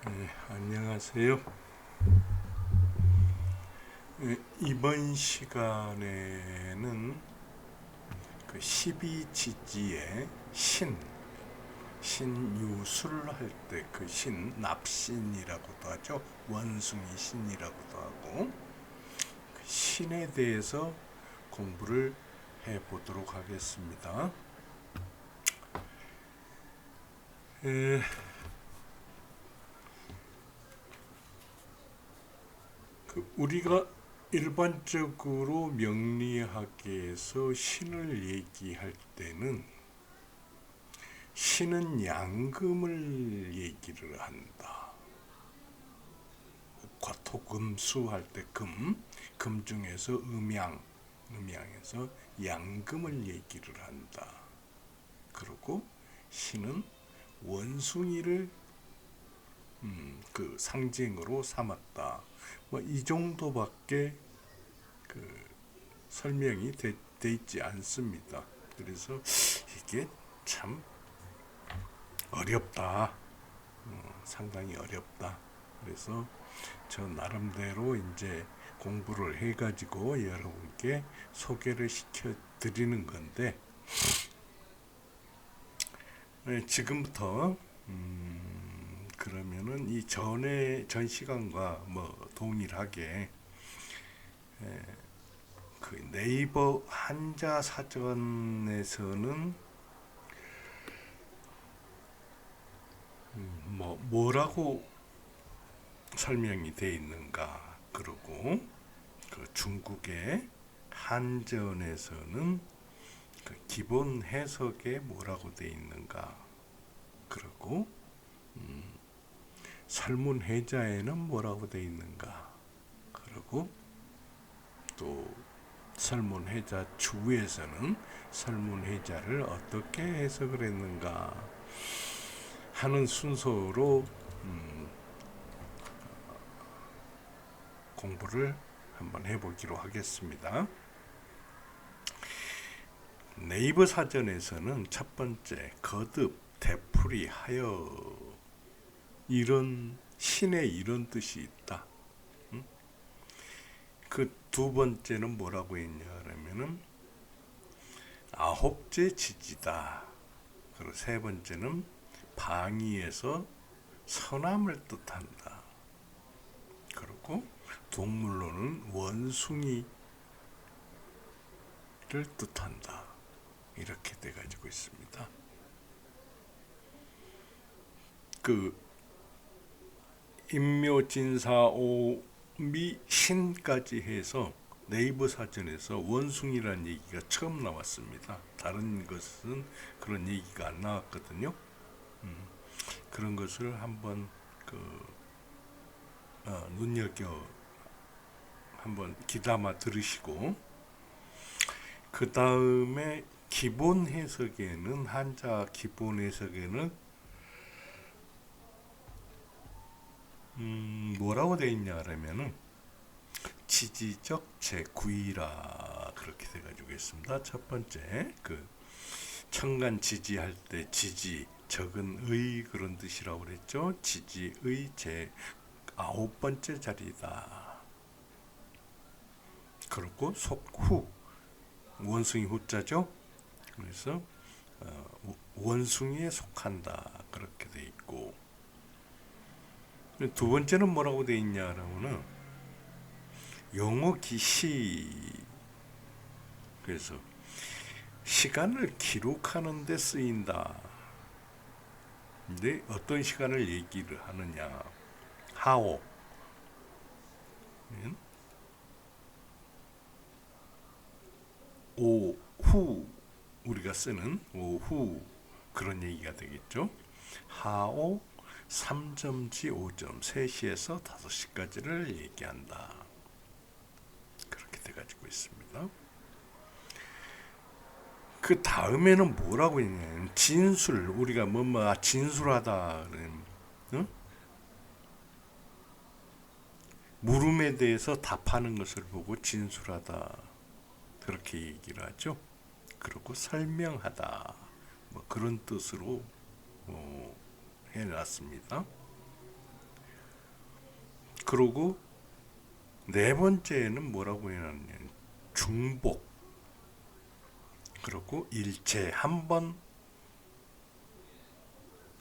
안녕하세요. 이번 시간에는 그 12지지의 신유술 할 때 그 납신이라고도 하죠. 원숭이 신이라고도 하고 그 신에 대해서 공부를 해보도록 하겠습니다. 에, 우리가 일반적으로 명리학에서 신을 얘기할 때는 신은 양금을 얘기를 한다. 과토금수 할 때 금 중에서 음양에서 양금을 얘기를 한다. 그리고 신은 원숭이를 그 상징으로 삼았다. 뭐 이 정도밖에 그 설명이 돼 있지 않습니다. 그래서 이게 참 어렵다. 상당히 어렵다. 그래서 저 나름대로 이제 공부를 해가지고 여러분께 소개를 시켜 드리는 건데, 지금부터 그러면은 이 전 시간과 뭐 동일하게 그 네이버 한자 사전에서는 뭐라고 설명이 돼 있는가, 그리고 그 중국의 한전에서는 그 기본 해석에 뭐라고 돼 있는가, 그리고 설문해자에는 뭐라고 돼 있는가, 그리고 또 설문해자 주에서는 설문해자를 어떻게 해석을 했는가 하는 순서로 공부를 한번 해보기로 하겠습니다. 네이버 사전에서는 첫 번째 거듭, 되풀이, 하여, 이런 신의 이런 뜻이 있다. 그 두 번째는 뭐라고 했냐 그러면은 아홉째 지지다. 그리고 세 번째는 방위에서 선함을 뜻한다. 그리고 동물로는 원숭이를 뜻한다. 이렇게 돼 가지고 있습니다. 그 인묘진사오미 신까지 해서 네이버 사전에서 원숭이라는 얘기가 처음 나왔습니다. 다른 것은 그런 얘기가 안 나왔거든요. 그런 것을 한번 눈여겨 한번 귀담아 들으시고, 그 다음에 기본 해석에는 한자 기본 해석에는 뭐라고 되어 있냐 그러면은 지지적 제구이라 그렇게 돼가지고 있습니다. 첫 번째 그 청간 지지할 때 지지 적은 의 그런 뜻이라고 그랬죠. 지지의 제 아홉 번째 자리다. 그리고 속후 원숭이 후자죠. 그래서 원숭이에 속한다 그렇게 돼 있고, 두 번째는 뭐라고 돼 있냐라면은 용어 기시, 그래서 시간을 기록하는 데 쓰인다. 근데 어떤 시간을 얘기를 하느냐, 하오, 오후, 우리가 쓰는 오후 그런 얘기가 되겠죠. 하오 3점지 5점 3시에서 5시까지를 얘기한다. 그렇게 돼가지고 있습니다. 그 다음에는 뭐라고 했냐면 진술, 우리가 진술하다 그러면, 응? 물음에 대해서 답하는 것을 보고 진술하다 그렇게 얘기를 하죠. 그리고 설명하다 뭐 그런 뜻으로 해놨습니다. 그리고 네 번째는 뭐라고 해놨냐면 중복. 그리고 일체 한 번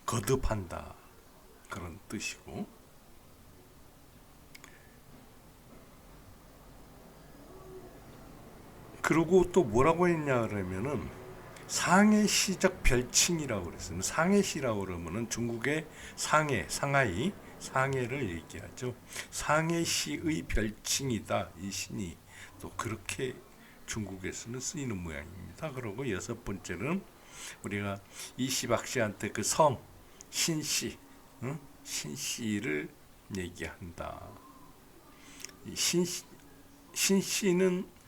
거듭한다. 그런 뜻이고. 그리고 또 뭐라고 했냐 그러면은 상해시적 별칭이라고 그랬어요. 상해시라고 그러면은 중국의 상하이, 상해를 얘기하죠. 상해시의 별칭이다. 이 신이 또 그렇게 중국에서는 쓰이는 모양입니다. 그리고 여섯 번째는 우리가 이시박씨한테 그 성, 신씨, 응? 신씨를 얘기한다. 이 신씨는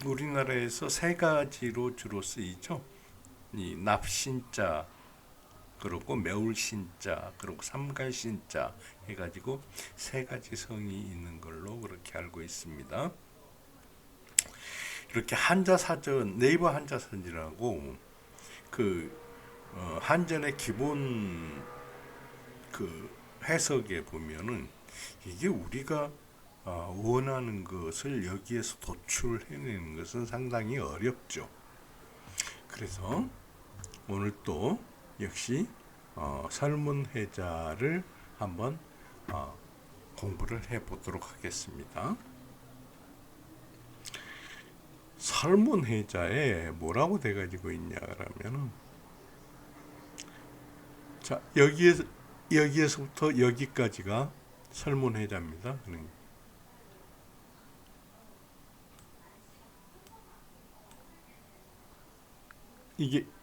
우리나라에서 세 가지로 주로 쓰이죠. 이 납신자, 그리고 매울신자, 그리고 삼갈신자 해가지고 세 가지 성이 있는 걸로 그렇게 알고 있습니다. 이렇게 한자사전, 네이버 한자사전이라고 그 한전의 기본 그 해석에 보면은 이게 우리가 원하는 것을 여기에서 도출해내는 것은 상당히 어렵죠. 그래서 오늘 또 역시 설문회자를 한번 공부를 해보도록 하겠습니다. 설문회자에 뭐라고 돼가지고 있냐 그러면은 자 여기에서부터 여기까지가 설문회자입니다.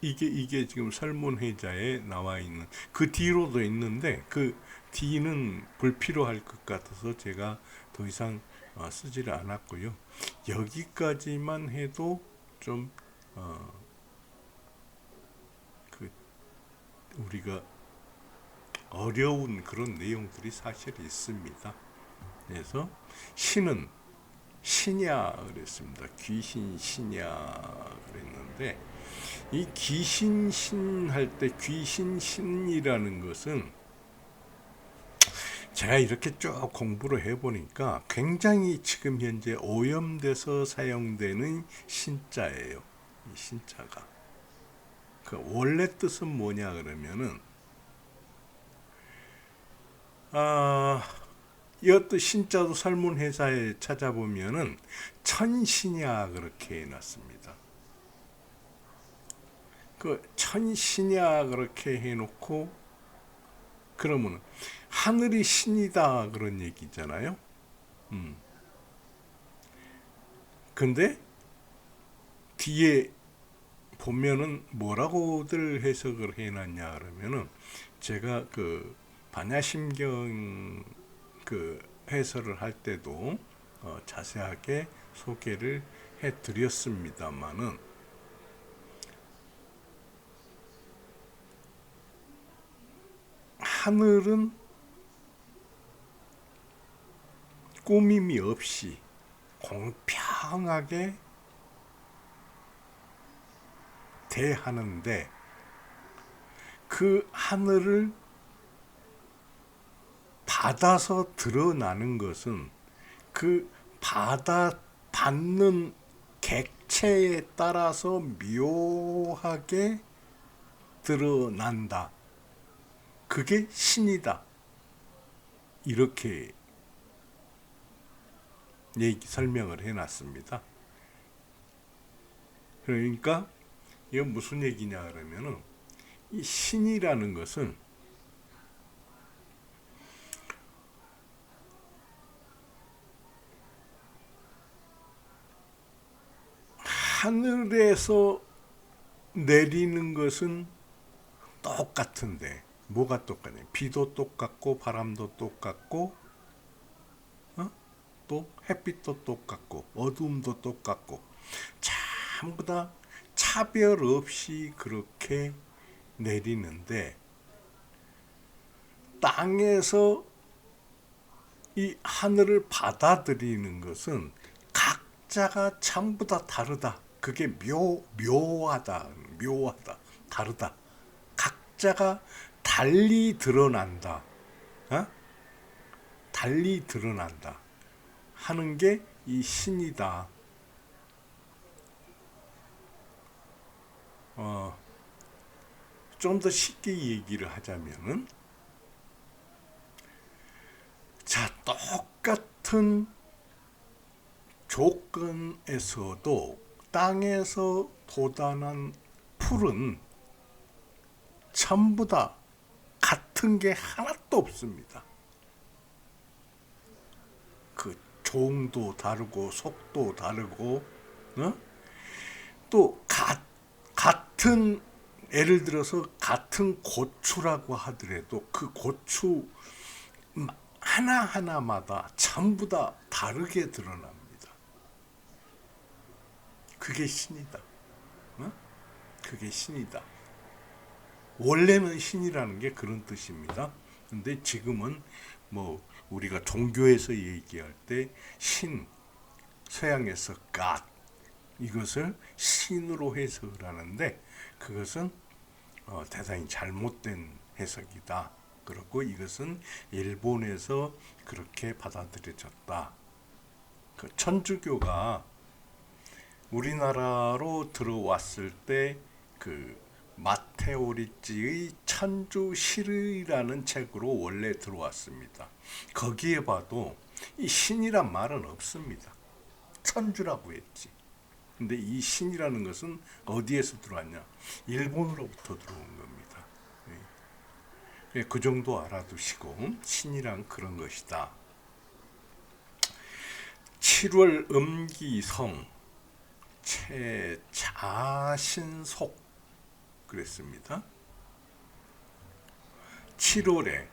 이게 지금 설문회자에 나와 있는 그 뒤로도 있는데 그 뒤는 불필요할 것 같아서 제가 더 이상 쓰지를 않았고요. 여기까지만 해도 좀 그 우리가 어려운 그런 내용들이 사실 있습니다. 그래서 신은 신야 그랬습니다. 귀신 신야 그랬는데 이 귀신신 할 때 귀신신이라는 것은 제가 이렇게 쭉 공부를 해보니까 굉장히 지금 현재 오염돼서 사용되는 신자예요. 이 신자가. 그 원래 뜻은 뭐냐 그러면은 이것도 신자도 설문회사에 찾아보면은 천신야 그렇게 해놨습니다. 그 천신야 그렇게 해놓고 그러면 하늘이 신이다 그런 얘기잖아요. 근데 뒤에 보면은 뭐라고들 해석을 해놨냐 그러면은 제가 그 반야심경 그 해설을 할 때도 자세하게 소개를 해드렸습니다만은 하늘은 꾸밈이 없이 공평하게 대하는데 그 하늘을 받아서 드러나는 것은 그 받는 객체에 따라서 묘하게 드러난다. 그게 신이다. 이렇게 설명을 해놨습니다. 그러니까 이건 무슨 얘기냐 그러면은 이 신이라는 것은 하늘에서 내리는 것은 똑같은데 뭐가 똑같냐? 비도 똑같고 바람도 똑같고 또 햇빛도 똑같고 어둠도 똑같고 전부 다 차별 없이 그렇게 내리는데 땅에서 이 하늘을 받아들이는 것은 각자가 전부 다 다르다. 그게 묘하다. 다르다. 각자가 달리 드러난다. 달리 드러난다 하는 게 이 신이다. 좀 더 쉽게 얘기를 하자면은, 자, 똑같은 조건에서도 땅에서 돋아난 풀은 전부 다 같은 게 하나도 없습니다. 그 종도 다르고 속도 다르고, 또 같은, 예를 들어서 같은 고추라고 하더라도 그 고추 하나하나마다 전부 다 다르게 드러납니다. 그게 신이다. 그게 신이다. 원래는 신이라는 게 그런 뜻입니다. 근데 지금은 뭐 우리가 종교에서 얘기할 때 신, 서양에서 God, 이것을 신으로 해석을 하는데, 그것은 대단히 잘못된 해석이다. 그렇고 이것은 일본에서 그렇게 받아들여졌다. 그 천주교가 우리나라로 들어왔을 때 그 마테오 리치의 천주시르라는 책으로 원래 들어왔습니다. 거기에 봐도 이 신이란 말은 없습니다. 천주라고 했지. 근데 이 신이라는 것은 어디에서 들어왔냐? 일본으로부터 들어온 겁니다. 그 정도 알아두시고, 신이란 그런 것이다. 7월 음기성 최자신속 그랬습니다. 7월에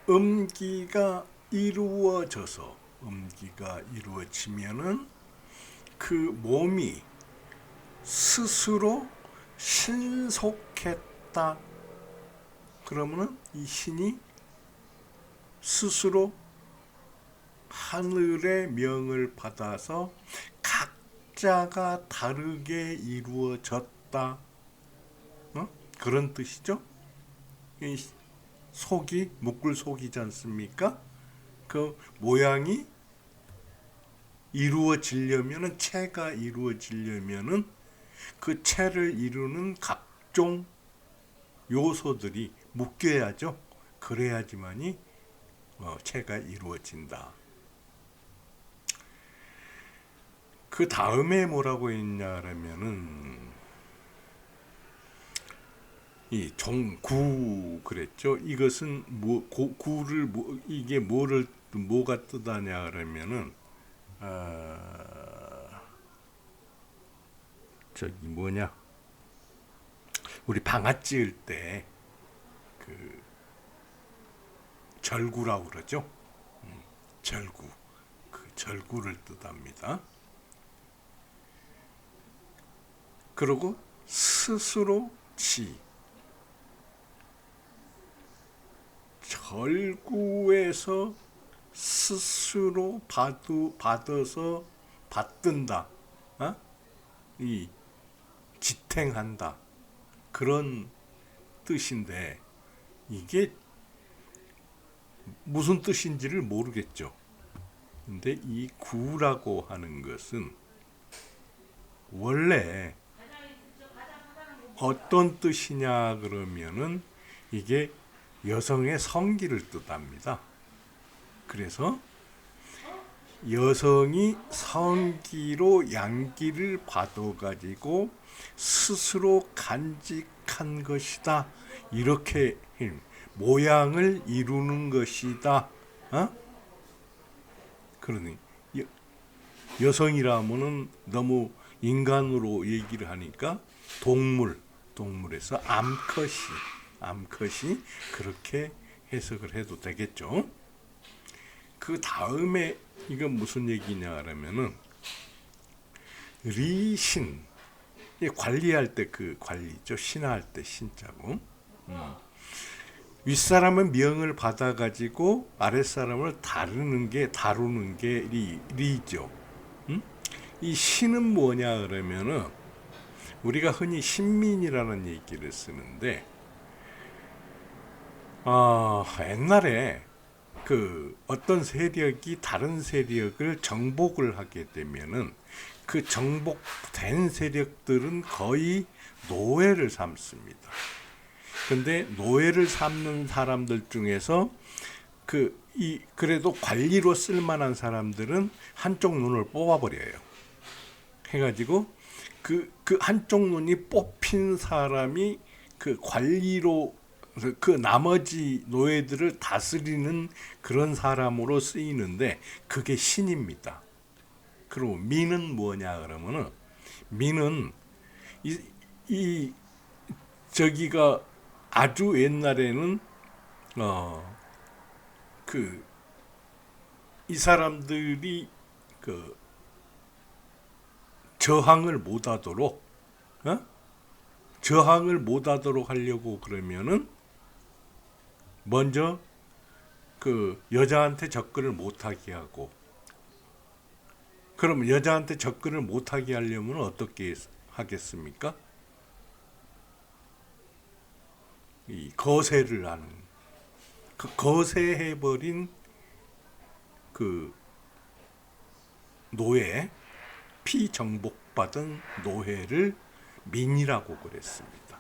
음기가 이루어지면은 그 몸이 스스로 신속했다. 그러면은 이 신이 스스로 하늘의 명을 받아서 각자가 다르게 이루어졌다. 그런 뜻이죠. 이 속이 묶을 속이지 않습니까? 그 모양이 이루어지려면은, 체가 이루어지려면은 그 체를 이루는 각종 요소들이 묶여야죠. 그래야지만이 체가 이루어진다. 그 다음에 뭐라고 했냐라면은 이 종구 그랬죠. 이것은 구를 이게 뭐가 뜻하냐 그러면은 저기 뭐냐, 우리 방아 찧을 때 그 절구라고 그러죠. 절구, 그 절구를 뜻합니다. 그리고 스스로 절구에서 스스로 받아서 받든다. 이 지탱한다. 그런 뜻인데 이게 무슨 뜻인지를 모르겠죠. 근데 이 구라고 하는 것은 원래 어떤 뜻이냐 그러면은 이게 여성의 성기를 뜻합니다. 그래서 여성이 성기로 양기를 받아가지고 스스로 간직한 것이다. 이렇게 모양을 이루는 것이다. 그러니 여성이라면은 너무 인간으로 얘기를 하니까 동물에서 암컷이 그렇게 해석을 해도 되겠죠. 그 다음에 이건 무슨 얘기냐 하면은 리신, 관리할 때 그 관리죠. 신할 때 신자고. 윗사람은 명을 받아가지고 아랫사람을 다루는 게 리죠. 이 신은 뭐냐 그러면은 우리가 흔히 신민이라는 얘기를 쓰는데 옛날에 그 어떤 세력이 다른 세력을 정복을 하게 되면은 그 정복된 세력들은 거의 노예를 삼습니다. 근데 노예를 삼는 사람들 중에서 그래도 관리로 쓸만한 사람들은 한쪽 눈을 뽑아버려요. 해가지고 그 한쪽 눈이 뽑힌 사람이 그 관리로 그 나머지 노예들을 다스리는 그런 사람으로 쓰이는데 그게 신입니다. 그리고 민은 뭐냐 그러면은 민은 이 저기가 아주 옛날에는 이 사람들이 그 저항을 못하도록 저항을 못하도록 하려고 그러면은 먼저 그 여자한테 접근을 못하게 하고, 그러면 여자한테 접근을 못하게 하려면 어떻게 하겠습니까? 이 거세를 하는, 그 거세해버린 그 노예, 피정복받은 노예를 민이라고 그랬습니다.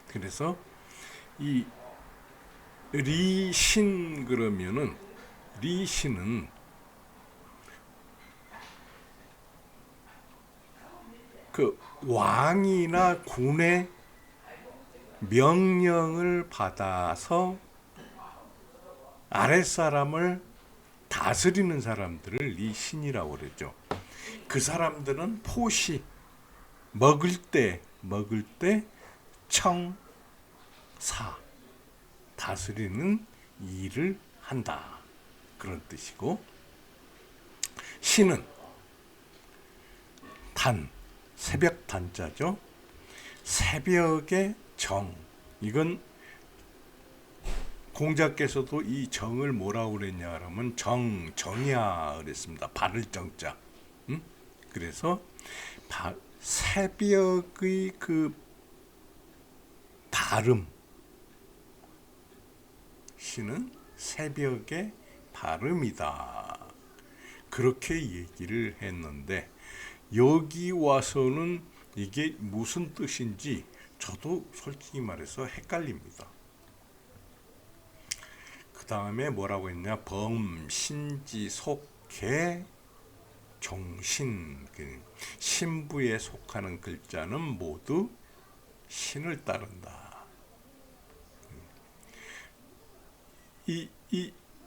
그래서 이 리신 그러면은 리신은 그 왕이나 군의 명령을 받아서 아랫사람을 다스리는 사람들을 리신이라고 그러죠. 그 사람들은 포시 먹을 때 청사 다스리는 일을 한다, 그런 뜻이고, 신은 단, 새벽 단자죠. 새벽의 정, 이건 공자께서도 이 정을 뭐라고 그랬냐 그러면 정야 그랬습니다. 바를 정자. 그래서 새벽의 그 발음, 신은 새벽의 발음이다, 그렇게 얘기를 했는데, 여기 와서는 이게 무슨 뜻인지 저도 솔직히 말해서 헷갈립니다. 그 다음에 뭐라고 했냐, 범신지속개 종신, 신부에 속하는 글자는 모두 신을 따른다.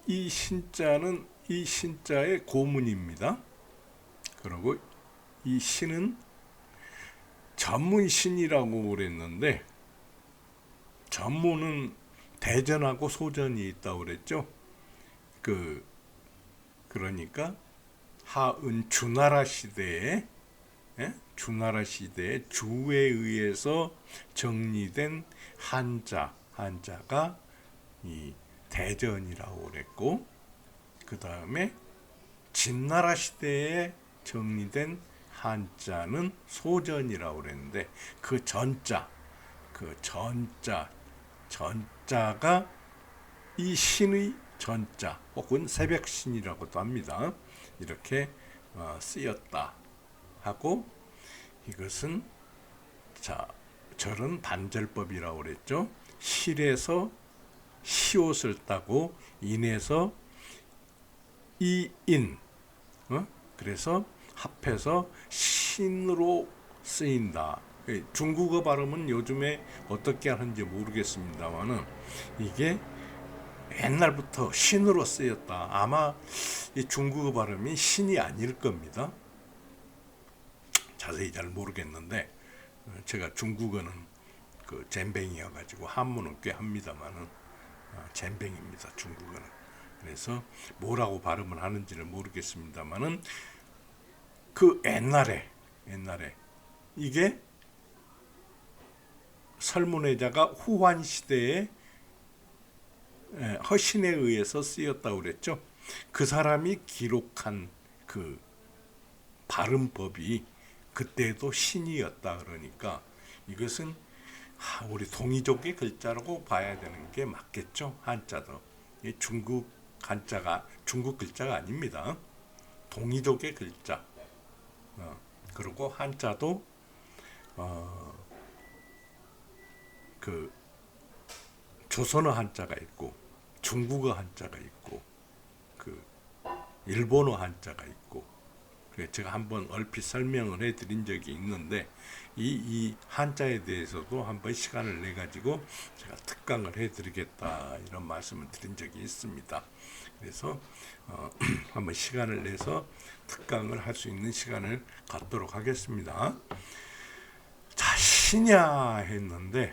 이 신자는 이 신자의 고문입니다. 그리고 이 신은 전문신이라고 그랬는데, 전문은 대전하고 소전이 있다고 그랬죠. 그러니까 하은 주나라 시대에 주에 의해서 정리된 한자가 이 대전이라고 그랬고, 그 다음에 진나라 시대에 정리된 한자는 소전이라고 그랬는데, 전자가 이 신의 전자 혹은 새벽신이라고도 합니다. 이렇게 쓰였다 하고, 이것은 절은 반절법이라고 그랬죠. 실에서 시옷을 따고 인에서 이인, 그래서 합해서 신으로 쓰인다. 중국어 발음은 요즘에 어떻게 하는지 모르겠습니다만은 이게 옛날부터 신으로 쓰였다. 아마 이 중국어 발음이 신이 아닐 겁니다. 자세히 잘 모르겠는데, 제가 중국어는 그 젬뱅이여가지고 한문은 꽤 합니다만은 젬뱅입니다, 중국어는. 그래서 뭐라고 발음을 하는지는 모르겠습니다만은 그 옛날에 이게 설문회자가 후한 시대에 허신에 의해서 쓰였다고 그랬죠. 그 사람이 기록한 그 발음법이 그때도 신이었다. 그러니까 이것은 우리 동이족의 글자라고 봐야 되는 게 맞겠죠. 한자도 중국 한자가 중국 글자가 아닙니다. 동이족의 글자. 그리고 한자도 그 조선어 한자가 있고 중국어 한자가 있고 그 일본어 한자가 있고, 제가 한번 얼핏 설명을 해드린 적이 있는데 이 한자에 대해서도 한번 시간을 내 가지고 제가 특강을 해드리겠다 이런 말씀을 드린 적이 있습니다. 그래서 한번 시간을 내서 특강을 할 수 있는 시간을 갖도록 하겠습니다. 자, 신야 했는데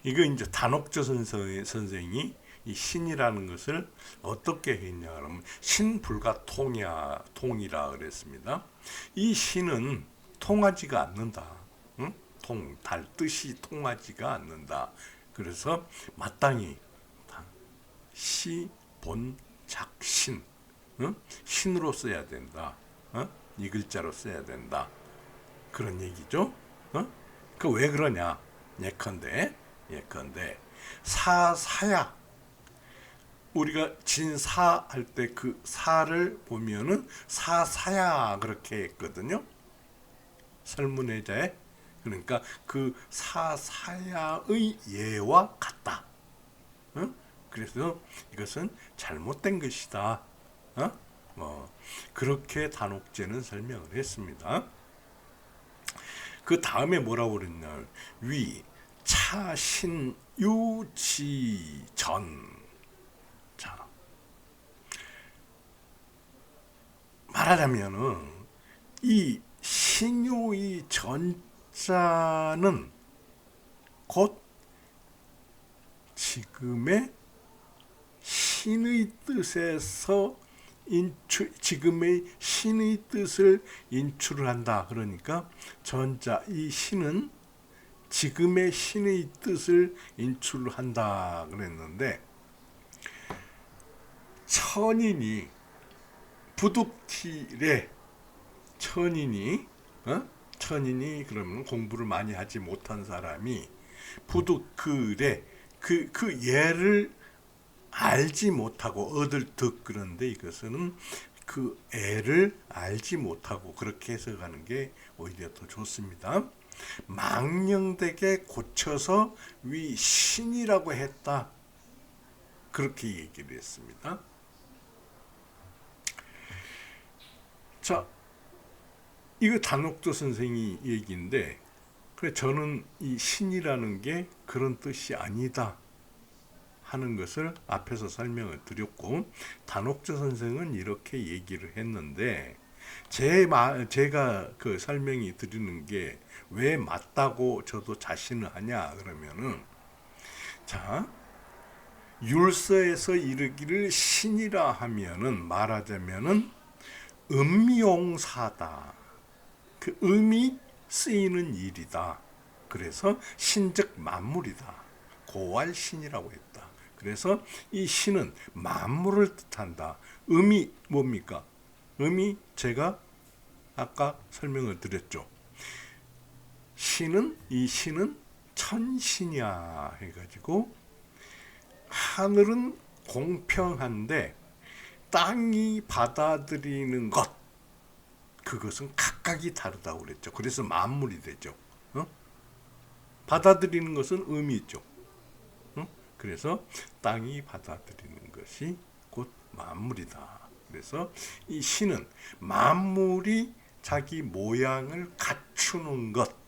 이거 이제 단옥조 선생이 이 신이라는 것을 어떻게 했냐 그러면 신불가통이라 그랬습니다. 이 신은 통하지가 않는다. 응? 달 뜻이 통하지가 않는다. 그래서 마땅히 시, 본, 작, 신, 응? 신으로 써야 된다. 이 글자로 써야 된다. 그런 얘기죠. 그 왜 그러냐? 예컨대 사야, 우리가 진사 할 때 그 사를 보면은 사사야 그렇게 했거든요. 설문의자에. 그러니까 그 사사야의 예와 같다. 그래서 이것은 잘못된 것이다. 그렇게 단옥제는 설명을 했습니다. 그 다음에 뭐라고 그랬냐? 위, 차, 신, 유, 지, 전. 자, 말하자면은 이 신유의 전자는 곧 지금의 신의 뜻에서 지금의 신의 뜻을 인출을 한다. 그러니까 전자, 이 신은 지금의 신의 뜻을 인출한다 그랬는데, 천인이 부득티래, 천인이 그러면 공부를 많이 하지 못한 사람이 부득그래, 그 예를 알지 못하고 얻을득, 그런데 이것은 그 애를 알지 못하고 그렇게 해석하는 게 오히려 더 좋습니다. 망령되게 고쳐서 위 신이라고 했다. 그렇게 얘기를 했습니다. 자, 이거 단옥조 선생이 얘기인데, 그래 저는 이 신이라는 게 그런 뜻이 아니다 하는 것을 앞에서 설명을 드렸고, 단옥조 선생은 이렇게 얘기를 했는데, 제가 그 설명이 드리는 게 왜 맞다고 저도 자신을 하냐 그러면은, 자, 율서에서 이르기를 신이라 하면은 말하자면은 음용사다. 그 음이 쓰이는 일이다. 그래서 신즉 만물이다. 고활신이라고 했다. 그래서 이 신은 만물을 뜻한다. 음이 뭡니까? 음이 제가 아까 설명을 드렸죠. 이 신은 천신이야 해가지고, 하늘은 공평한데 땅이 받아들이는 것, 그것은 각각이 다르다고 그랬죠. 그래서 만물이 되죠. 받아들이는 것은 음이 있죠. 그래서 땅이 받아들이는 것이 곧 만물이다. 그래서 이 신은 만물이 자기 모양을 갖추는 것,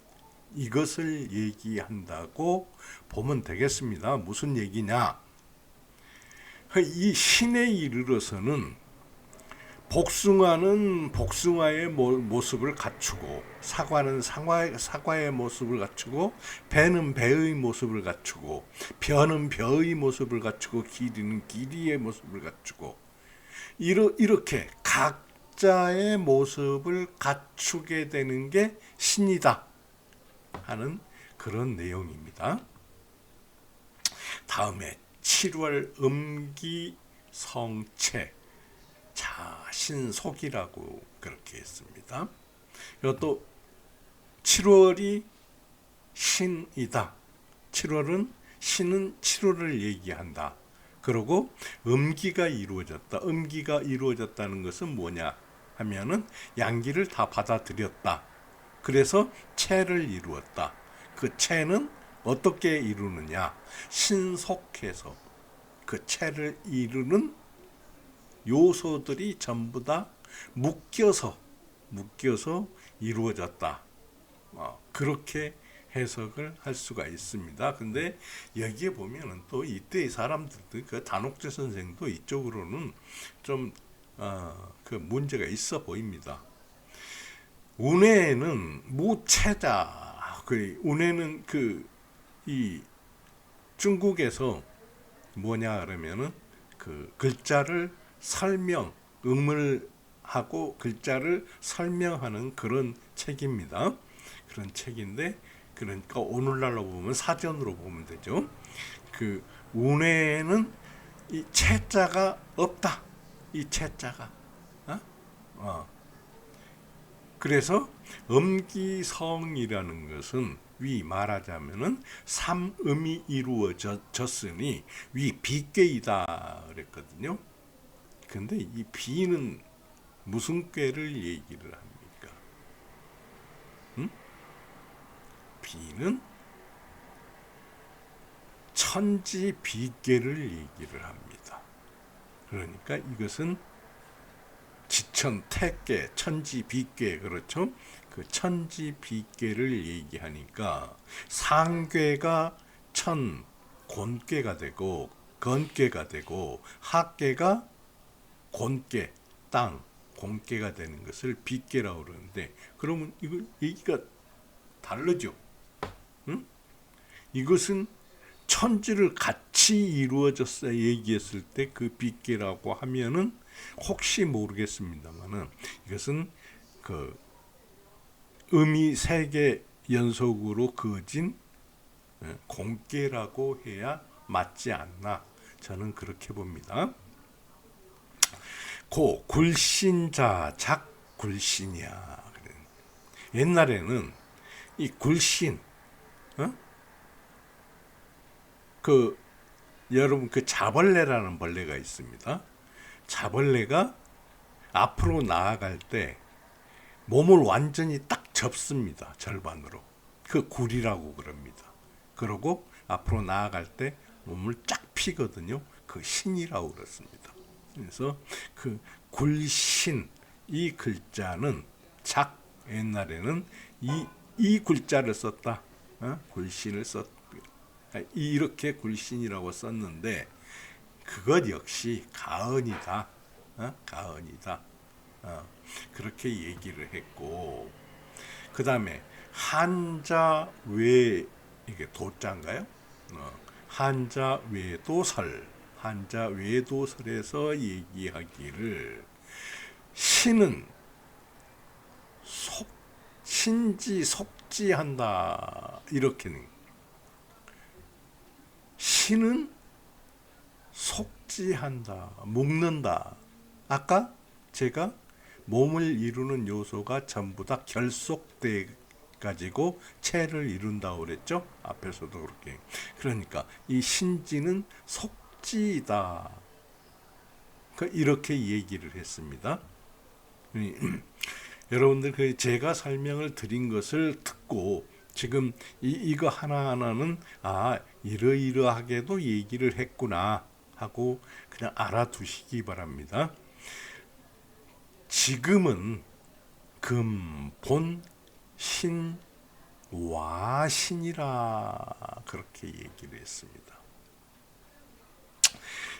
이것을 얘기한다고 보면 되겠습니다. 무슨 얘기냐? 이 신에 이르러서는 복숭아는 복숭아의 모습을 갖추고, 사과는 사과의 모습을 갖추고, 배는 배의 모습을 갖추고, 벼는 벼의 모습을 갖추고, 길이는 길이의 모습을 갖추고, 이렇게 각자의 모습을 갖추게 되는 게 신이다 하는 그런 내용입니다. 다음에 7월 음기성체, 자신속이라고 그렇게 했습니다. 이것도 7월이 신이다. 7월은 신은 7월을 얘기한다. 그리고 음기가 이루어졌다. 음기가 이루어졌다는 것은 뭐냐 하면은 양기를 다 받아들였다. 그래서 체를 이루었다. 그 체는 어떻게 이루느냐? 신속해서 그 체를 이루는 요소들이 전부 다 묶여서 이루어졌다. 그렇게 해석을 할 수가 있습니다. 근데 여기에 보면은 또 이때의 사람들, 그 단옥제 선생도 이쪽으로는 좀 그 문제가 있어 보입니다. 운해는 무체자. 그 운해는 이 중국에서 뭐냐 그러면은 그 글자를 음을하고 글자를 설명하는 그런 책입니다. 그런 책인데, 그러니까 오늘날로 보면 사전으로 보면 되죠. 그 운해에는 이 채자가 없다. 이 채자가. 그래서 음기성이라는 것은 위 말하자면은 삼음이 이루어졌으니 위 비괴이다 그랬거든요. 근데 이 비는 무슨 꾀를 얘기를 합니까? 비는 천지 비괴를 얘기를 합니다. 그러니까 이것은 지천, 태괴, 천지 비괴, 그렇죠? 그 천지 비괴를 얘기하니까 상괴가 천, 곤괴가 되고 건괴가 되고 학괴가 곤괴, 땅, 공괴가 되는 것을 비괴라고 그러는데, 그러면 이거 얘기가 다르죠. 응? 이것은 천지를 같이 이루어졌어 얘기했을 때 그 비괴라고 하면은 혹시 모르겠습니다만은 이것은 그 음이 세 개 연속으로 그어진 공괴라고 해야 맞지 않나, 저는 그렇게 봅니다. 고 굴신자 작 굴신이야. 옛날에는 이 굴신, 여러분 그 자벌레라는 벌레가 있습니다. 자벌레가 앞으로 나아갈 때 몸을 완전히 딱 접습니다. 절반으로. 그 굴이라고 그럽니다. 그러고 앞으로 나아갈 때 몸을 쫙 피거든요. 그 신이라고 그렇습니다. 그래서 그 굴신, 이 글자는 옛날에는 이 글자를 썼다. 굴신을 이렇게 굴신이라고 썼는데 그것 역시 가언이다. 가언이다. 그렇게 얘기를 했고, 그 다음에 한자 외, 이게 도자인가요? 한자 외도설에서 얘기하기를 신은 신지 속지한다, 이렇게는. 신은 속지한다, 묶는다. 아까 제가 몸을 이루는 요소가 전부 다 결속돼 가지고 체를 이룬다고 그랬죠. 앞에서도 그렇게. 그러니까 이 신지는 속지이다, 이렇게 얘기를 했습니다. 여러분들 제가 설명을 드린 것을 듣고 지금 이거 하나하나는 이러이러하게도 얘기를 했구나 하고 그냥 알아두시기 바랍니다. 지금은 금, 본, 신, 와, 신이라 그렇게 얘기를 했습니다.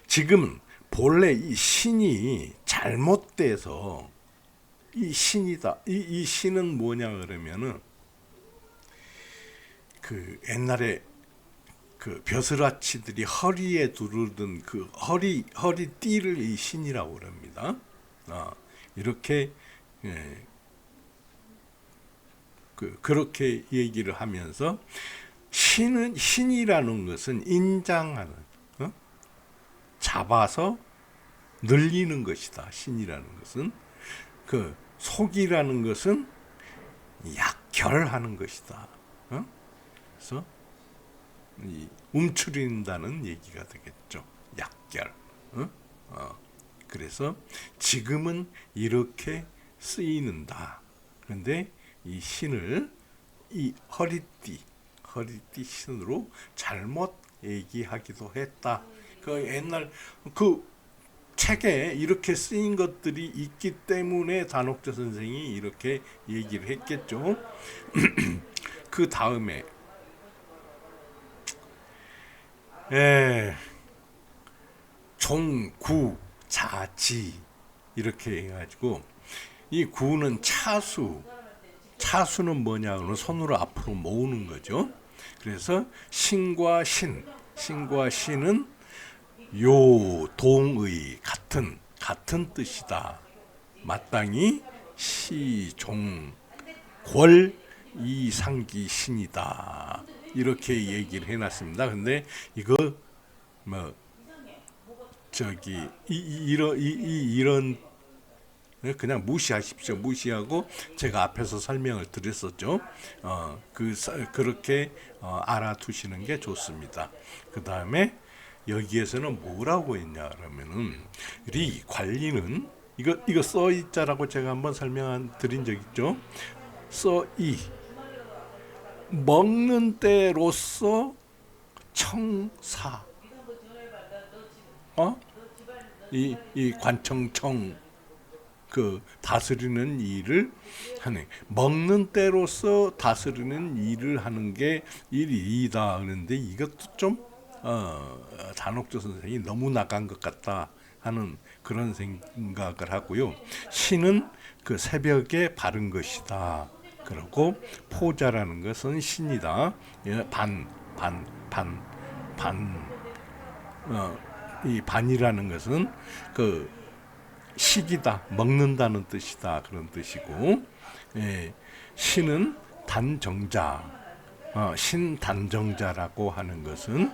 지금은 본래 이 신이 잘못돼서 이 신이다. 이 신은 뭐냐 그러면은 그 옛날에 그 벼슬아치들이 허리에 두르던 그 허리띠를 이 신이라고 그럽니다. 이렇게 그렇게 얘기를 하면서 신이라는 것은 인장하는, 잡아서 늘리는 것이다. 신이라는 것은 그 속이라는 것은 약결하는 것이다. 그래서 움츠린다는 얘기가 되겠죠. 약결. 그래서 지금은 이렇게 쓰이는다. 그런데 이 신을 이 허리띠 신으로 잘못 얘기하기도 했다. 그 옛날 그 책에 이렇게 쓰인 것들이 있기 때문에 단옥조 선생이 이렇게 얘기를 했겠죠. 그 다음에 종구 자지 이렇게 해가지고 이 구는 차수는 뭐냐 하면 손으로 앞으로 모으는 거죠. 그래서 신과 신은 요동의 같은 뜻이다. 마땅히 시종궐 이상기 신이다. 이렇게 얘기를 해놨습니다. 근데 이거 뭐 이런 그냥 무시하십시오. 무시하고 제가 앞에서 설명을 드렸었죠. 그렇게 알아두시는 게 좋습니다. 그 다음에 여기에서는 뭐라고 했냐 그러면은 리 관리는 이거 써이자라고 제가 한번 드린 적 있죠. 써이 먹는 때로서 청사 이 관청청 그 다스리는 일을 하네. 먹는 때로서 다스리는 일을 하는 게 일이다. 그런데 이것도 좀 단옥조 선생이 너무 나간 것 같다 하는 그런 생각을 하고요. 신은 그 새벽에 바른 것이다. 그리고 포자라는 것은 신이다. 이 반이라는 것은 그 식이다, 먹는다는 뜻이다 그런 뜻이고, 신은 단정자, 신단정자라고 하는 것은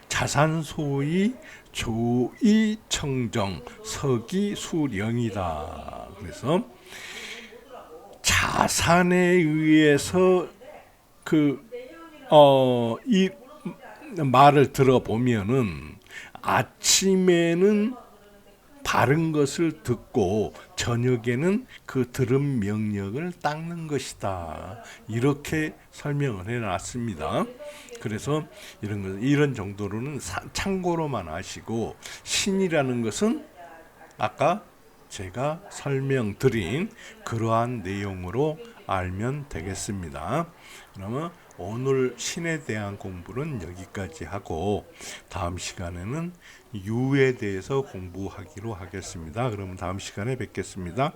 자산소위 조이청정 서기수령이다. 그래서 자산에 의해서 이 말을 들어보면은 아침에는 바른 것을 듣고 저녁에는 그 들은 명령을 닦는 것이다. 이렇게 설명을 해놨습니다. 그래서 이런 정도로는 참고로만 하시고, 신이라는 것은 아까 제가 설명드린 그러한 내용으로 알면 되겠습니다. 그러면 오늘 신에 대한 공부는 여기까지 하고 다음 시간에는 유에 대해서 공부하기로 하겠습니다. 그러면 다음 시간에 뵙겠습니다.